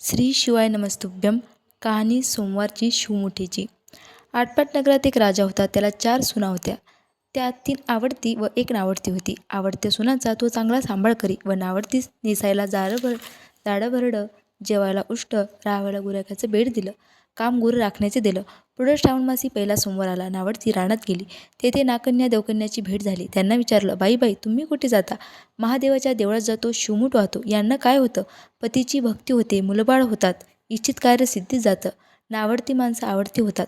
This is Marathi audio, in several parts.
श्री शिवाय नमस्तुभ्यम. कहाणी सोमवारची शिवमुठीची. आटपाट नगरात एक राजा होता. त्याला 4 सुना होत्या. त्यात 3 आवडती व 1 नावडती होती. आवडत्या सुनांचा तो चांगला सांभाळ करी व नावडतीस नेसायला जाडं जेवायला उष्ट, राहायला गुराख्याचं बेड दिलं. काम गुरं राखण्याचे दिलं. पुढे श्रावण मासी पहिला सोमवार आला. नावडती रानात गेली. तेथे नाकन्या देवकन्याची भेट झाली. त्यांना विचारलं, बाई तुम्ही कुठे जाता? महादेवाच्या देवळात जातो, शिवमूठ वाहतो. यांना काय होतं? पतीची भक्ती होते, मुलबाळ होतात, इच्छित कार्य सिद्धीत जातं. नावडती माणसं आवडती होतात.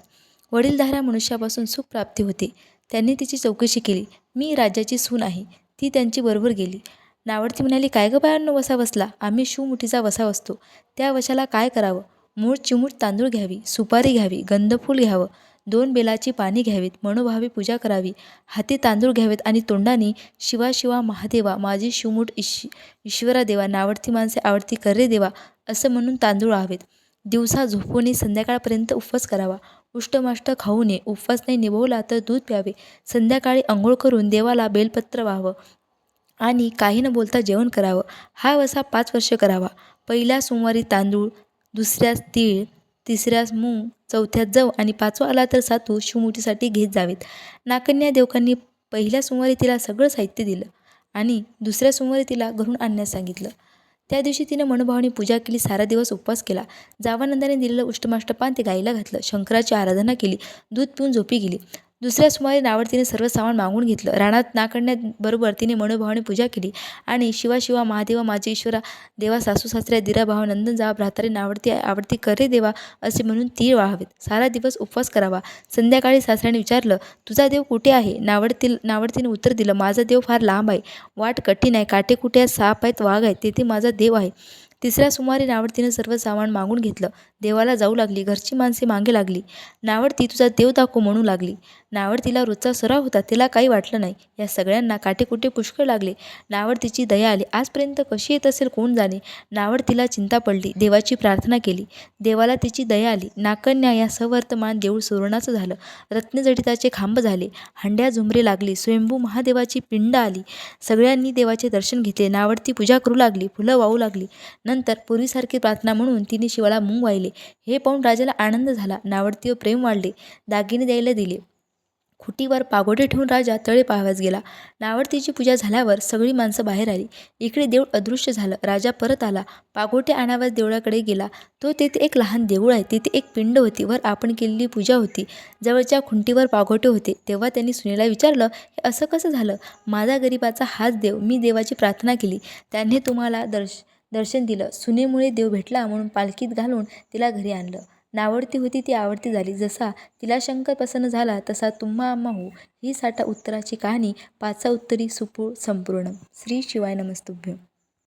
वडीलधाऱ्या मनुष्यापासून सुख प्राप्ती होते. त्यांनी तिची चौकशी केली. मी राजाची सून आहे. ती त्यांची बरोबर गेली. नावडती म्हणाली, काय गं बायांनो वसा बसला? आम्ही शिवमुठीचा वसा बसतो. त्या वशाला काय करावं? मूळ चिमूट तांदूळ घ्यावी, सुपारी घ्यावी, गंधफूल घ्यावं, 2 बेलाची पाने घ्यावीत, मनोभावे पूजा करावी, हाती तांदूळ घ्यावेत आणि तोंडाने शिवा शिवा महादेवा, माझी शिवमूठ ईश्वरा देवा, नावडती माणसे आवडती करे देवा असं म्हणून तांदूळ हवेत. दिवसा झोपू नये, संध्याकाळपर्यंत उपवास करावा. उष्टमाष्ट खाऊ नये. उपवास नाही निभवला तर दूध प्यावे. संध्याकाळी अंघोळ करून देवाला बेलपत्र व्हावं आणि काही न बोलता जेवण करावं. हा वसा 5 वर्ष करावा. पहिल्या सोमवारी तांदूळ, दुसऱ्यास तीळ, तिसऱ्यास मूग, चौथ्यात जव आणि 5वा आला तर सातू शिवमुठीसाठी घेत जावेत. नाकन्या देवकांनी पहिल्या सोमवारी तिला सगळं साहित्य दिलं आणि दुसऱ्या सोमवारी तिला घरून आणण्यास सांगितलं. त्या दिवशी तिने मनोभावाने पूजा केली. सारा दिवस उपवास केला. जावानंदाने दिलेलं उष्टमाष्टपान ते गाईला घातलं. शंकराची आराधना केली. दूध पिऊन झोपी गेली. दुसऱ्या सोमवारी नावडतीने सर्व सामान मागून घेतलं. रानात नाकन्याबरोबर तिने मनोभावाने पूजा केली आणि शिवा शिवा महादेवा, माझे ईश्वरा देवा, सासू सासऱ्या, दिरा भावा, नंदन जावा, भ्रातारे, नावडती आवडती करे देवा असे म्हणून तीळ वाहावेत. सारा दिवस उपवास करावा. संध्याकाळी सासऱ्याने विचारलं, तुझा देव कुठे आहे? नावडतीने उत्तर दिलं, माझा देव फार लांब आहे. वाट कठीण आहे. काटे कुठे आहेत? साप आहेत, वाघ आहेत, तेथे माझा देव आहे. तिसऱ्या सोमवारी नावडतीने सर्व सामान मागून घेतलं. देवाला जाऊ लागली. घरची माणसे मागे लागली. नावडती, तुझा देव दाखव म्हणू लागली. नावडतीला रोजचा सराव होता. तिला काही वाटलं नाही. या सगळ्यांना काटेकुटे पुष्कळ लागले. नावडतीची दया आली. आजपर्यंत कशी येत असेल कोण जाणे. नावडतीला चिंता पडली. देवाची प्रार्थना केली. देवाला तिची दया आली. नाकन्या या सवर्तमान देऊळ सुवर्णाचं झालं. रत्नजडिताचे खांब झाले. हंड्या झुमरे लागली. स्वयंभू महादेवाची पिंड आली. सगळ्यांनी देवाचे दर्शन घेतले. नावडती पूजा करू लागली. फुलं वाहू लागली. नंतर पूर्वीसारखी प्रार्थना म्हणून तिने शिवाला मूग वाहिले. हे पाहून राजाला आनंद झाला. नावडतीवर प्रेम वाढले. दागिने द्यायला दिले. खुटीवर पागोटे ठेवून राजा तळे पाहावयास गेला. नावडतीची पूजा झाल्यावर सगळी माणसं बाहेर आली. इकडे देऊळ अदृश्य झालं. राजा परत आला. पागोटे आणावयास देवळाकडे गेला. तेथे एक लहान देऊळ आहे. तेथे एक पिंड होती. वर आपण केलेली पूजा होती. जवळच्या खुंटीवर पागोटे होते. तेव्हा त्यांनी सुनेला विचारलं, हे असं कसं झालं? माझा गरिबाचा हाच देव. मी देवाची प्रार्थना केली. त्याने तुम्हाला दर्शन दिलं. सुनेमुळे देव भेटला म्हणून पालखीत घालून तिला घरी आणलं. नावडती होती ती आवडती झाली. जसा तिला शंकर प्रसन्न झाला तसा तुम्हा आम्हा हो. ही साठा उत्तराची कहाणी 5 उत्तरी सुपूळ संपूर्ण. श्री शिवाय नमस्तुभ्यम.